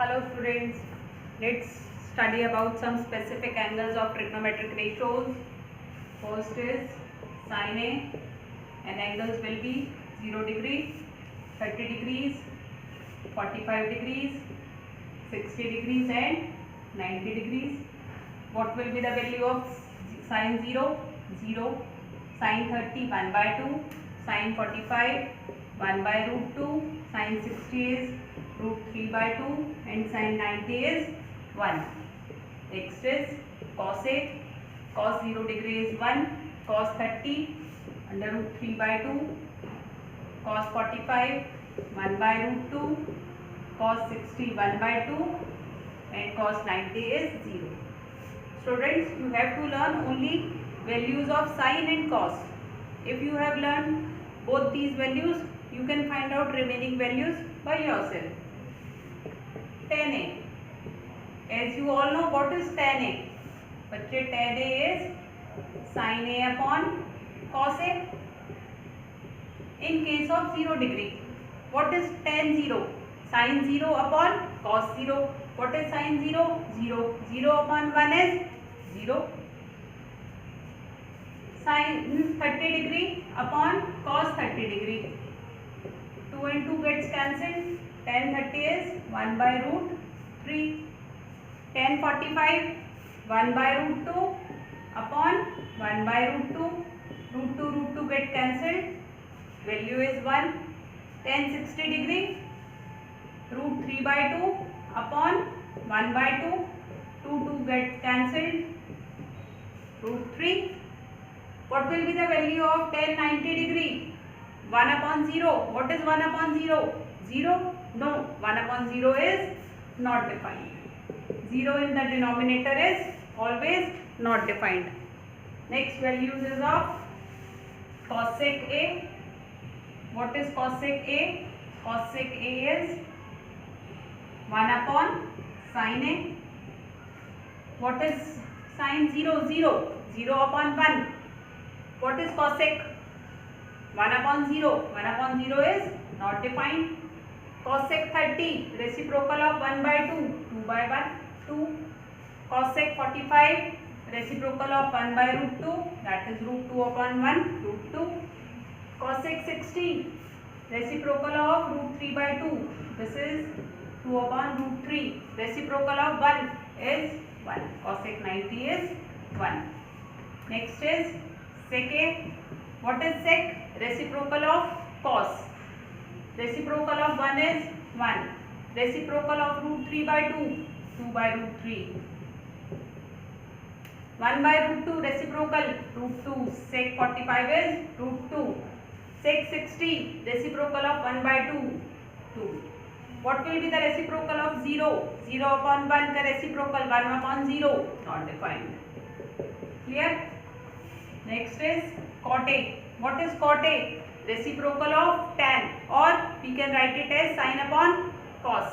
Hello students, let's study about some specific angles of trigonometric ratios. First is sin A, and angles will be 0 degree, 30 degrees, 45 degrees, 60 degrees and 90 degrees. What will be the value of sin 0? 0. Sin 30, 1 by 2. Sin 45, 1 by root 2. Sin 60 is root 3 by 2 and sin 90 is 1. Next is cosec. Cos 0 degree is 1. Cos 30 under root 3 by 2. Cos 45, 1 by root 2. Cos 60, 1 by 2 and cos 90 is 0. Students, you have to learn only values of sin and cos. If you have learned both these values, you can find out remaining values by yourself. Tan A. As you all know, what is tan A? बच्चे, tan A is sin A upon cos A. In case of 0 degree, what is tan 0? Sin 0 upon cos 0. What is sin 0? 0. 0 upon 1 is 0. Sin 30 degree upon cos 30 degree. 2 and 2 gets cancelled. Tan 30 is 1 by root 3. Tan 45, 1 by root 2 upon 1 by root 2. Root 2 get cancelled. Value is 1. Tan 60 degree, root 3 by 2 upon 1 by 2. 2 get cancelled. Root 3. What will be the value of tan 90 degree? 1 upon 0. What is 1 upon 0? 0? No. 1 upon 0 is not defined. 0 in the denominator is always not defined. Next values is of cosec A. What is cosec A? Cosec A is 1 upon sin A. What is sin 0? 0. 0 upon 1. What is cosec? 1 upon 0. 1 upon 0 is not defined. Cosec 30, reciprocal of 1 by 2. 2 by 1, 2. Cosec 45, reciprocal of 1 by root 2. That is root 2 upon 1, root 2. Cosec 60, reciprocal of root 3 by 2. This is 2 upon root 3. Reciprocal of 1 is 1. Cosec 90 is 1. Next is sec A. What is sec? Reciprocal of cos. Reciprocal of 1 is 1. Reciprocal of root 3 by 2. 2 by root 3. 1 by root 2 reciprocal. Root 2. Sec 45 is root 2. Sec 60 reciprocal of 1 by 2. 2. What will be the reciprocal of 0? 0 upon 1 का reciprocal 1 upon 0. Not defined. Clear? Next is cot A. What is cot A? Reciprocal of tan, or we can write it as sin upon cos.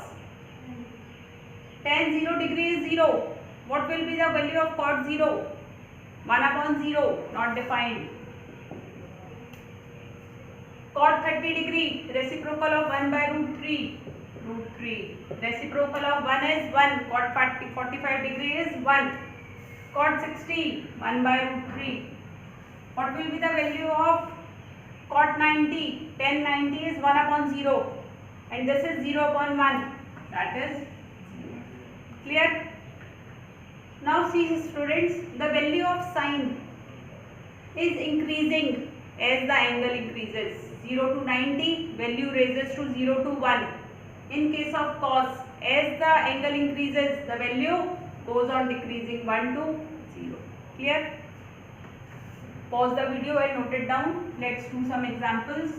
Tan 0 degree is 0. What will be the value of cot 0? 1 upon 0. Not defined. Cot 30 degree, reciprocal of 1 by root 3. Root 3. Reciprocal of 1 is 1. Cot 45 degree is 1. Cot 60, 1 by root 3. What will be the value of cot 90? Tan 90 is 1 upon 0. And this is 0 upon 1. That is 0. Clear? Now see students, the value of sin is increasing as the angle increases. 0 to 90, value raises to 0 to 1. In case of cos, as the angle increases, the value goes on decreasing 1 to 0. Clear? Pause the video and note it down. Let's do some examples.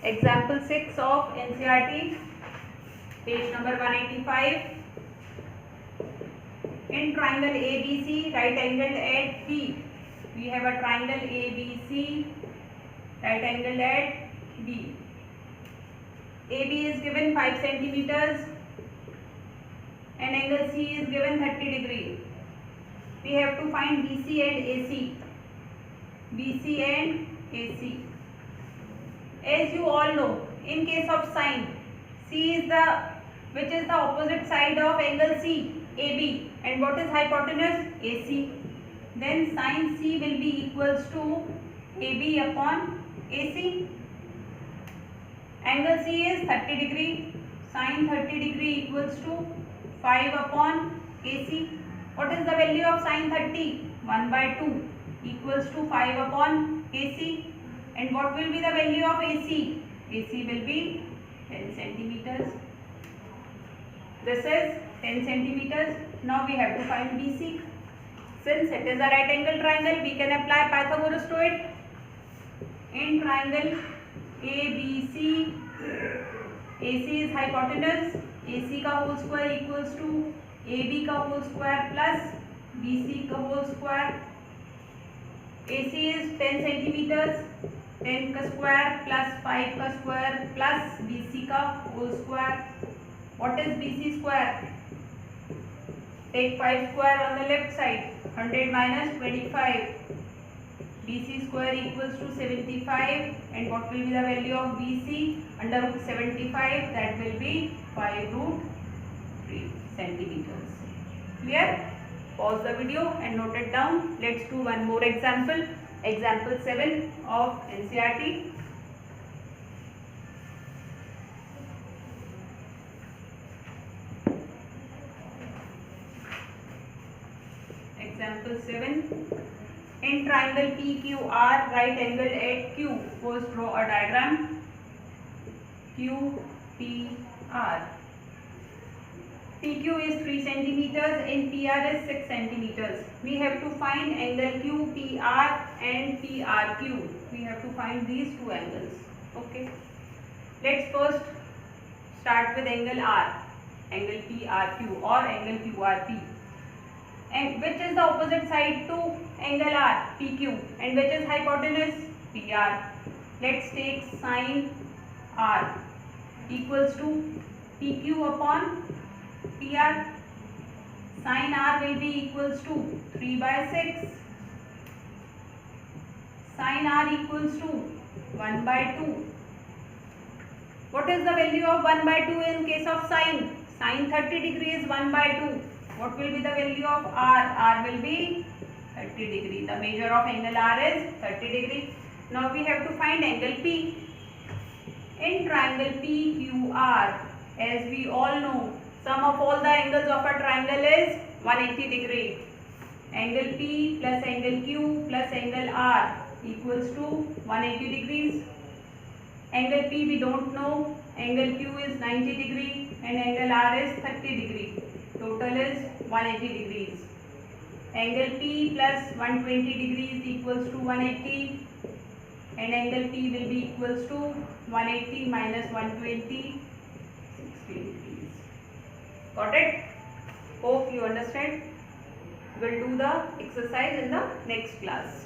Example 6 of NCERT, page number 185. In triangle ABC, right angled at B. We have a triangle ABC, right angled at B. AB is given 5 centimeters and angle C is given 30 degree. We have to find BC and AC. BC and AC. as you all know, in case of sine, C is which is the opposite side of angle C, AB, and what is hypotenuse? AC. Then sine C will be equals to AB upon AC. Angle C is 30 degree. Sine 30 degree equals to 5 upon AC. What is the value of sine 30? 1 by 2 equals to 5 upon AC. And what will be the value of AC? AC will be 10 centimeters. This is 10 centimeters. Now we have to find BC. Since it is a right angle triangle, we can apply Pythagoras to it. In triangle ABC, AC is hypotenuse. AC का whole square equals to AB का whole square plus BC का whole square. AC is 10 centimeters. 10 का square plus 5 का square plus BC का whole square. What is BC square? Take 5 square on the left side. 100 minus 25. BC square equals to 75. And what will be the value of BC? Under root 75, that will be 5 root 3 centimeters. Clear? Pause the video and note it down. Let's do one more example. Example 7 of NCERT. Example 7. In triangle PQR, right angle at Q. First draw a diagram. QPR. PQ is 3 centimeters and PR is 6 centimeters. We have to find angle QPR and PRQ. We have to find these two angles. Okay. Let's first start with angle R. Angle PRQ or angle QRP. And which is the opposite side to angle R? PQ. And which is hypotenuse? PR. Let's take sine R equals to PQ upon PR. Sine R will be equals to 3 by 6. Sine R equals to 1 by 2. What is the value of 1 by 2 in case of sine? Sine 30 degree is 1 by 2. What will be the value of R? R will be 30 degree. The measure of angle R is 30 degree. Now we have to find angle P. In triangle PQR, as we all know, sum of all the angles of a triangle is 180 degree. Angle P plus angle Q plus angle R equals to 180 degrees. Angle P we don't know. Angle Q is 90 degree and angle R is 30 degree. Total is 180 degrees. Angle P plus 120 degrees equals to 180 and angle P will be equals to 180 minus 120, 60 degrees. Got it? Hope you understand. We'll do the exercise in the next class.